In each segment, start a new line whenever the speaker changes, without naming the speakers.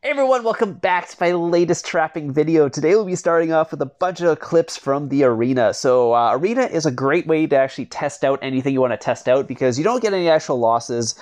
Hey everyone, welcome back to my latest trapping video. Today we'll be starting off with a bunch of clips from the arena. So arena is a great way to actually test out anything you want to test out because you don't get any actual losses.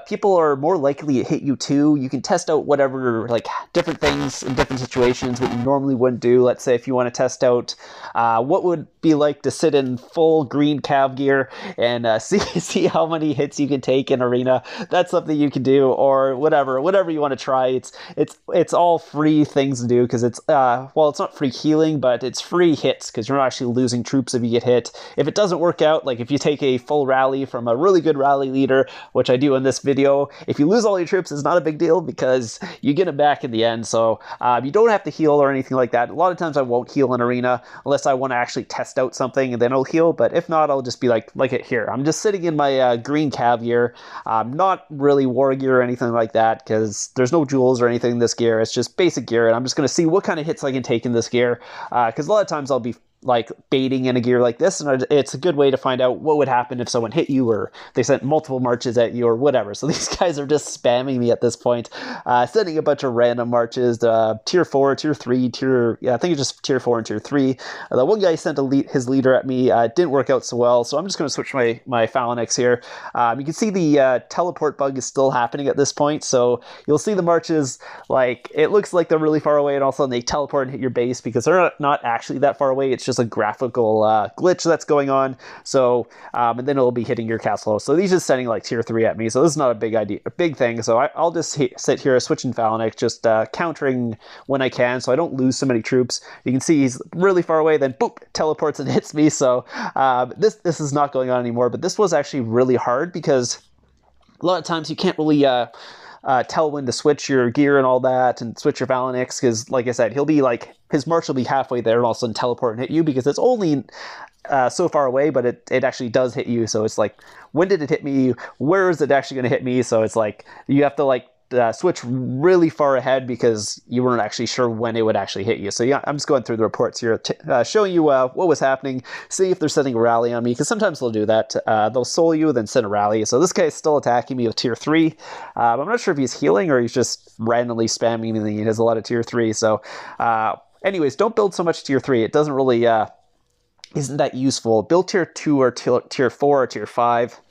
People are more likely to hit you too. You can test out whatever, like different things in different situations, what you normally wouldn't do. Let's say if you want to test out what would be like to sit in full green cav gear and see how many hits you can take in arena. That's something you can do, or whatever you want to try. It's all free things to do because it's well, it's not free healing, but it's free hits because you're not actually losing troops if you get hit. If it doesn't work out, like if you take a full rally from a really good rally leader, which I do in this video, if you lose all your troops, it's not a big deal because you get them back in the end. So you don't have to heal or anything like that. A lot of times I won't heal in arena unless I want to actually test out something, and then I'll heal. But if not, I'll just be like it here. I'm just sitting in my green cav gear, not really war gear or anything like that because there's no jewels or anything in this gear. It's just basic gear, and I'm just going to see what kind of hits I can take in this gear because a lot of times I'll be like baiting in a gear like this, and it's a good way to find out what would happen if someone hit you or they sent multiple marches at you or whatever. So these guys are just spamming me at this point, sending a bunch of random marches, tier 4, tier 3, I think it's just tier 4 and tier 3. The one guy sent his leader at me. It didn't work out so well, so I'm just going to switch my phalanx here. You can see the teleport bug is still happening at this point, so you'll see the marches, like it looks like they're really far away, and all of a sudden they teleport and hit your base because they're not actually that far away. It's just a graphical glitch that's going on. So and then it'll be hitting your castle. So he's just sending like tier 3 at me, so this is not a big thing. So I'll just sit here switching phalanx, just countering when I can so I don't lose so many troops. You can see he's really far away, then boop, teleports and hits me. So this is not going on anymore, but this was actually really hard because a lot of times you can't really tell when to switch your gear and all that and switch your phalanx because, like I said, he'll be like, his march will be halfway there and all of a sudden teleport and hit you because it's only so far away, but it actually does hit you. So it's like, when did it hit me? Where is it actually going to hit me? So it's like you have to like switch really far ahead because you weren't actually sure when it would actually hit you. So yeah, I'm just going through the reports here, showing you what was happening, see if they're sending a rally on me, because sometimes they'll do that. They'll soul you, then send a rally. So this guy's still attacking me with tier 3. I'm not sure if he's healing or he's just randomly spamming me. He has a lot of tier 3. So anyways, don't build so much tier 3. It doesn't really, isn't that useful. Build tier 2 or tier 4 or tier 5.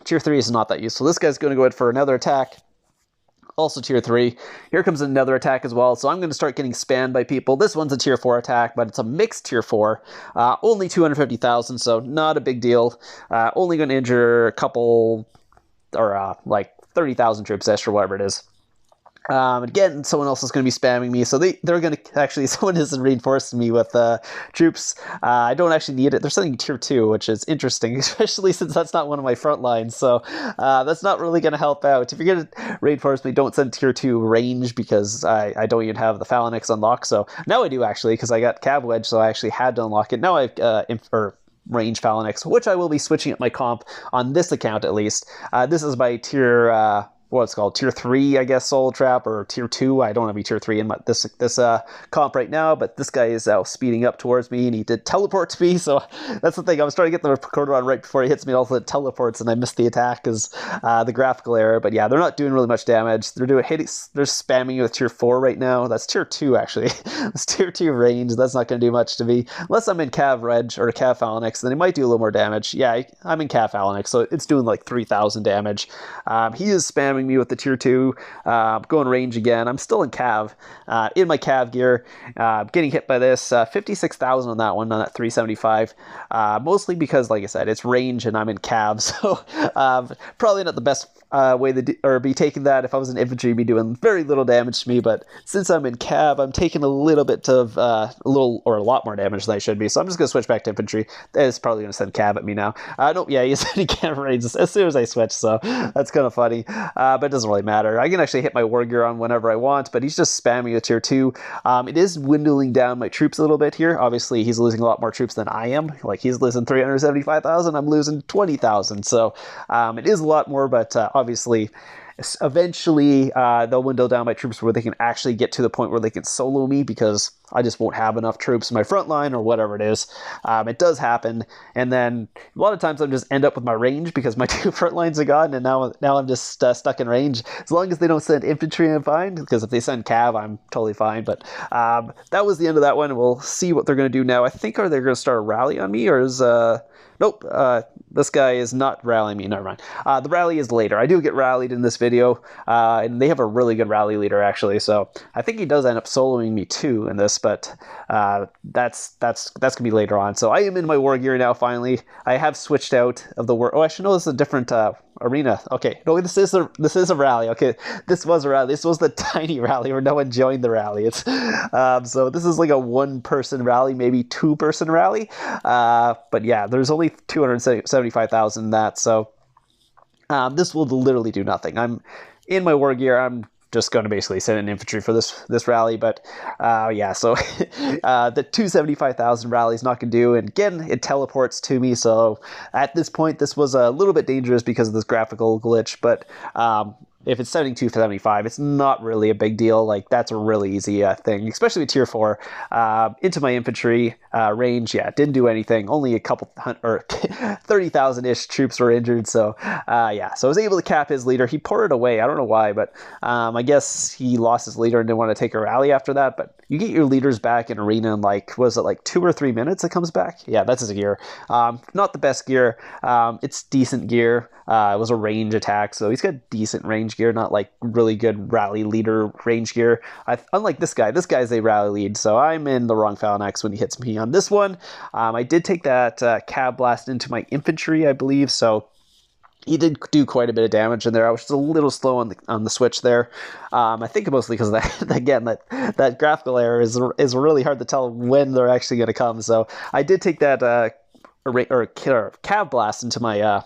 Tier 3 is not that useful. This guy's going to go in for another attack. Also tier 3. Here comes another attack as well, so I'm going to start getting spammed by people. This one's a tier 4 attack, but it's a mixed tier 4. Only 250,000, so not a big deal. Only going to injure a couple, or like 30,000 troops extra, whatever it is. Again, someone else is going to be spamming me, so they're going to actually, someone is reinforcing me with troops. I don't actually need it. They're sending tier 2, which is interesting, especially since that's not one of my front lines, so that's not really going to help out. If you're going to reinforce me, don't send tier 2 range because I don't even have the phalanx unlocked. So now I do actually, because I got cav wedge, so I actually had to unlock it. Now I've range phalanx, which I will be switching at my comp on this account at least. This is my tier what's called tier 3, I guess, soul trap, or tier 2. I don't have a tier 3 in this comp right now, but this guy is speeding up towards me, and he did teleport to me. So that's the thing. I was trying to get the recorder on right before he hits me, and also it teleports, and I missed the attack because the graphical error. But yeah, they're not doing really much damage. They're spamming you with tier 4 right now. That's tier 2 actually. It's tier 2 range. That's not going to do much to me unless I'm in cav reg or cav phalanx. Then it might do a little more damage. Yeah, I'm in cav phalanx, so it's doing like 3,000 damage. He is spamming me with the tier 2, going range again. I'm still in cav, in my cav gear, getting hit by this, 56,000 on that one, on that 375, mostly because, like I said, it's range and I'm in cav, so probably not the best way to be taking that. If I was in infantry, it'd be doing very little damage to me, but since I'm in cav, I'm taking a little bit of, a lot more damage than I should be, so I'm just going to switch back to infantry. It's probably going to send cav at me now. No, yeah, he's sending cav range as soon as I switch, so that's kind of funny, but it doesn't really matter. I can actually hit my war gear on whenever I want, but he's just spamming with tier 2. It is dwindling down my troops a little bit here. Obviously, he's losing a lot more troops than I am. Like, he's losing 375,000, I'm losing 20,000, so it is a lot more, but obviously eventually they'll window down my troops where they can actually get to the point where they can solo me, because I just won't have enough troops in my front line or whatever it is. It does happen, and then a lot of times I just end up with my range because my 2 front lines are gone, and now I'm just stuck in range. As long as they don't send infantry, I'm fine, because if they send cav, I'm totally fine. But that was the end of that one. We'll see what they're going to do now. I think, are they going to start a rally on me, or is... Nope, this guy is not rallying me. Never mind. The rally is later. I do get rallied in this video, and they have a really good rally leader, actually. So I think he does end up soloing me too in this, but that's gonna be later on. So I am in my war gear now. Finally, I have switched out of the war. Oh, I should know this is a different arena. Okay, no, this is a rally. Okay, this was a rally. This was the tiny rally where no one joined the rally. It's so this is like a 1-person rally, maybe 2-person rally. But yeah, there's only 275,000 in that. So this will literally do nothing. I'm in my war gear. I'm just going to basically send in infantry for this rally. But yeah, so the 275,000 rally is not going to do. And again, it teleports to me. So at this point, this was a little bit dangerous because of this graphical glitch. But if it's 7275, it's not really a big deal. Like, that's a really easy thing, especially with tier 4. Into my infantry range, yeah, didn't do anything. Only a couple or 30,000-ish troops were injured. So yeah, so I was able to cap his leader. He poured it away. I don't know why, but I guess he lost his leader and didn't want to take a rally after that. But you get your leaders back in arena in, like, was it like 2 or 3 minutes it comes back? Yeah, that's his gear. Not the best gear. It's decent gear. It was a range attack, so he's got decent range gear, not like really good rally leader range gear. Unlike this guy's a rally lead, so I'm in the wrong phalanx when he hits me on this one. I did take that cab blast into my infantry, I believe, so he did do quite a bit of damage in there. I was just a little slow on the switch there. I think mostly because that graphical error is really hard to tell when they're actually going to come. So I did take that cav blast into my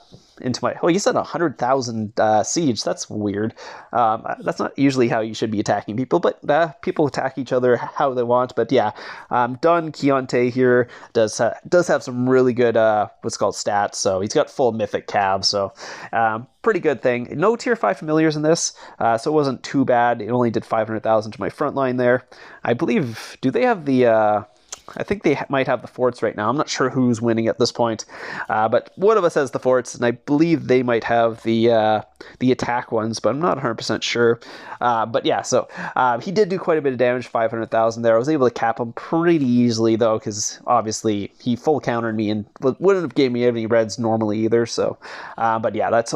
oh, you said 100,000 siege. That's weird. That's not usually how you should be attacking people, but people attack each other how they want. But yeah, Don Quixote here does have some really good what's called stats. So he's got full mythic cav, so pretty good thing. No tier 5 familiars in this, so it wasn't too bad. It only did 500,000 to my front line there. I believe, do they have the I think they might have the forts right now. I'm not sure who's winning at this point, but one of us has the forts, and I believe they might have the attack ones, but I'm not 100% sure. But yeah, so he did do quite a bit of damage, 500,000 there. I was able to cap him pretty easily, though, because obviously he full countered me and wouldn't have gave me any reds normally either. So, but yeah, that's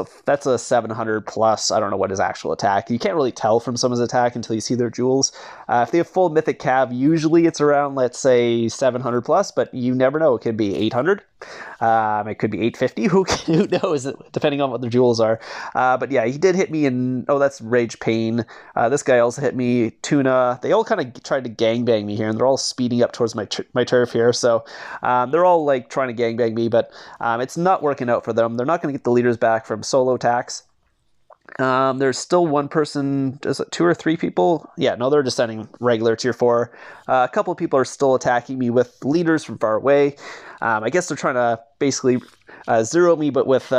a 700 plus. I don't know what his actual attack. You can't really tell from someone's attack until you see their jewels. If they have full mythic cav, usually it's around, let's say, 700 plus, but you never know. It could be 800. It could be 850. Who knows, depending on what their jewels are. But yeah, he did hit me in, oh, that's Rage Pain. This guy also hit me, Tuna. They all kind of tried to gangbang me here, and they're all speeding up towards my turf here. So they're all like trying to gangbang me, but it's not working out for them. They're not going to get the leaders back from solo attacks. There's still one person, is it 2 or 3 people? Yeah, no, they're just sending regular tier 4. A couple of people are still attacking me with leaders from far away. I guess they're trying to basically zero me, but with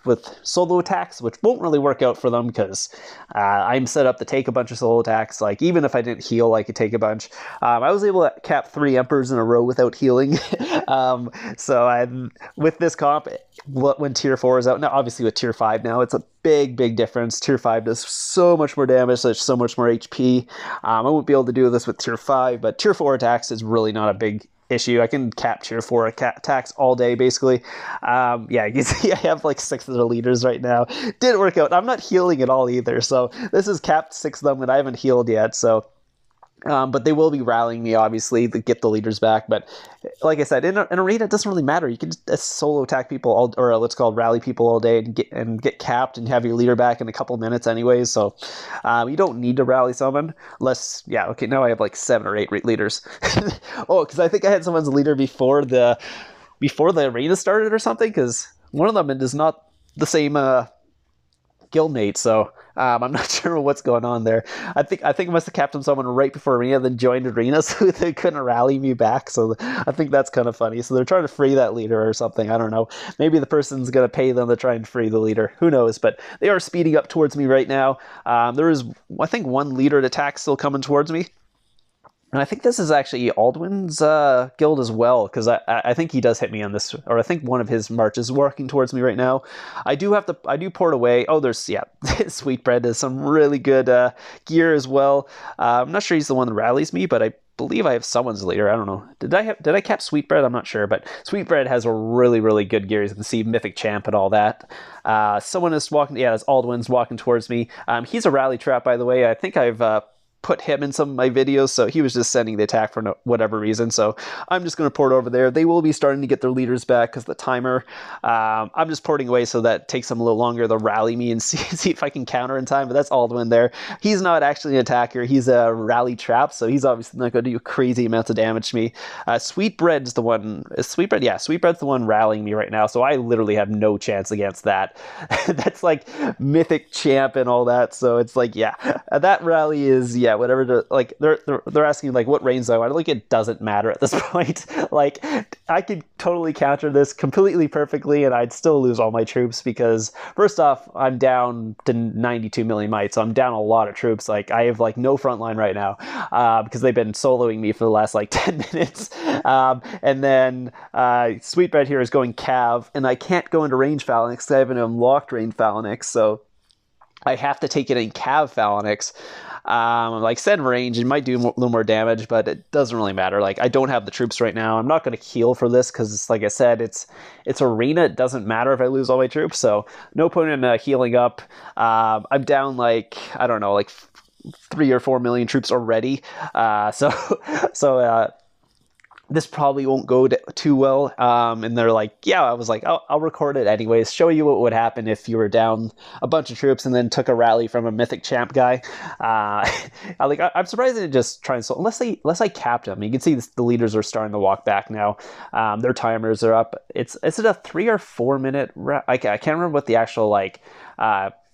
with solo attacks, which won't really work out for them because I'm set up to take a bunch of solo attacks. Like, even if I didn't heal, I could take a bunch. I was able to cap 3 emperors in a row without healing. So with this comp, when tier 4 is out, now obviously with tier 5 now, it's a big difference. Tier 5 does so much more damage, there's so much more HP. I won't be able to do this with tier 5, but tier 4 attacks is really not a big issue. I can cap tier 4 attacks all day, basically. Yeah, you can see I have like 6 of the leaders right now. Didn't work out. I'm not healing at all either, so this is capped 6 of them, and I haven't healed yet, so... but they will be rallying me, obviously, to get the leaders back. But like I said, in arena, it doesn't really matter. You can just solo attack people, or let's call it rally people all day, and get capped and have your leader back in a couple minutes anyways. So you don't need to rally someone unless, yeah, okay, now I have like 7 or 8 leaders. Oh, because I think I had someone's leader before the arena started or something, because one of them is not the same guildmate, so I'm not sure what's going on there. I think I must have capped someone right before arena, then joined arena, so they couldn't rally me back. So I think that's kind of funny. So they're trying to free that leader or something. I don't know. Maybe the person's gonna pay them to try and free the leader. Who knows? But they are speeding up towards me right now. There is, I think, 1 leader attack still coming towards me. And I think this is actually Aldwin's guild as well, because I think he does hit me on this, or I think one of his marches is working towards me right now. I do port away. Oh, there's, yeah, Sweetbread is some really good gear as well. I'm not sure he's the one that rallies me, but I believe I have someone's leader. I don't know. Did I cap Sweetbread? I'm not sure, but Sweetbread has a really, really good gear. As you can see, Mythic Champ and all that. Someone is walking, yeah, that's Aldwin's walking towards me. He's a rally trap, by the way. I think I've put him in some of my videos, so he was just sending the attack for whatever reason, so I'm just going to port over there. They will be starting to get their leaders back because the timer, I'm just porting away so that takes them a little longer. They'll rally me and see if I can counter in time, but that's Aldwin there. He's not actually an attacker, he's a rally trap, so he's obviously not going to do crazy amounts of damage to me. Sweetbread's the one, Sweetbread? Yeah, Sweetbread's the one rallying me right now, so I literally have no chance against that. That's like Mythic Champ and all that, so it's like, yeah, that rally is, yeah, whatever. Like they're asking like what range I want. Like it doesn't matter at this point. Like I could totally counter this completely perfectly, and I'd still lose all my troops because first off, I'm down to 92 million might, so I'm down a lot of troops. Like I have like no front line right now because they've been soloing me for the last like 10 minutes. And then Sweetbread here is going Cav, and I can't go into range Phalanx because I haven't unlocked range Phalanx, so I have to take it in Cav Phalanx. Like said range, it might do a little more damage, but it doesn't really matter. Like I don't have the troops right now. I'm not going to heal for this because, like I said, it's arena. It doesn't matter if I lose all my troops, so no point in healing up. I'm down like, I don't know, like 3 or 4 million troops already. So this probably won't go too well. And they're like, yeah, I was like, I'll record it anyways, show you what would happen if you were down a bunch of troops and then took a rally from a Mythic Champ guy. I'm surprised they didn't just try and unless I capped them. You can see the leaders are starting to walk back now. Their timers are up. Is it a 3 or 4 minute? I can't remember what the actual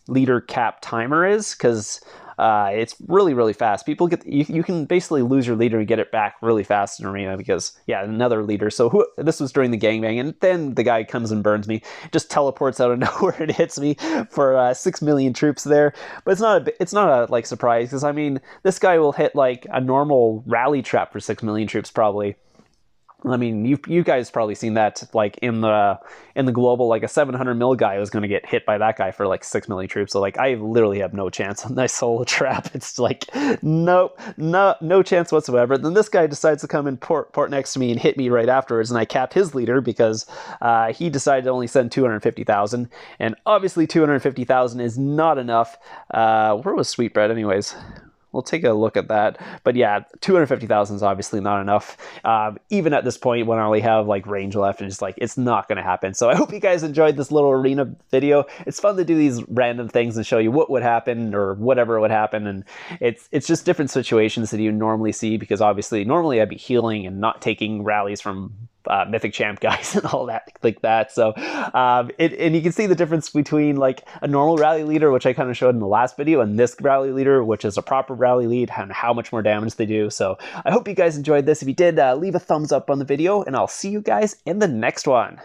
leader cap timer is, because it's really, really fast. People you can basically lose your leader and get it back really fast in arena because, yeah, another leader. So this was during the gangbang, and then the guy comes and burns me, just teleports out of nowhere and hits me for 6 million troops there. But it's not a like surprise because I mean this guy will hit like a normal rally trap for 6 million troops probably. I mean, you guys probably seen that like in the global, like a 700 mil guy was going to get hit by that guy for like 6 million troops. So like I literally have no chance on my solo trap. It's like no chance whatsoever. Then this guy decides to come and port next to me and hit me right afterwards, and I cap his leader because he decided to only send 250,000, and obviously 250,000 is not enough. Where was Sweetbread anyways? We'll take a look at that. But yeah, 250,000 is obviously not enough. Even at this point when I only have like range left, it's not going to happen. So I hope you guys enjoyed this little arena video. It's fun to do these random things and show you what would happen or whatever would happen. And it's just different situations that you normally see, because obviously normally I'd be healing and not taking rallies from Mythic Champ guys and all that like that. So and you can see the difference between like a normal rally leader, which I kind of showed in the last video, and this rally leader, which is a proper rally lead, and how much more damage they do. So I hope you guys enjoyed this. If you did, leave a thumbs up on the video, and I'll see you guys in the next one.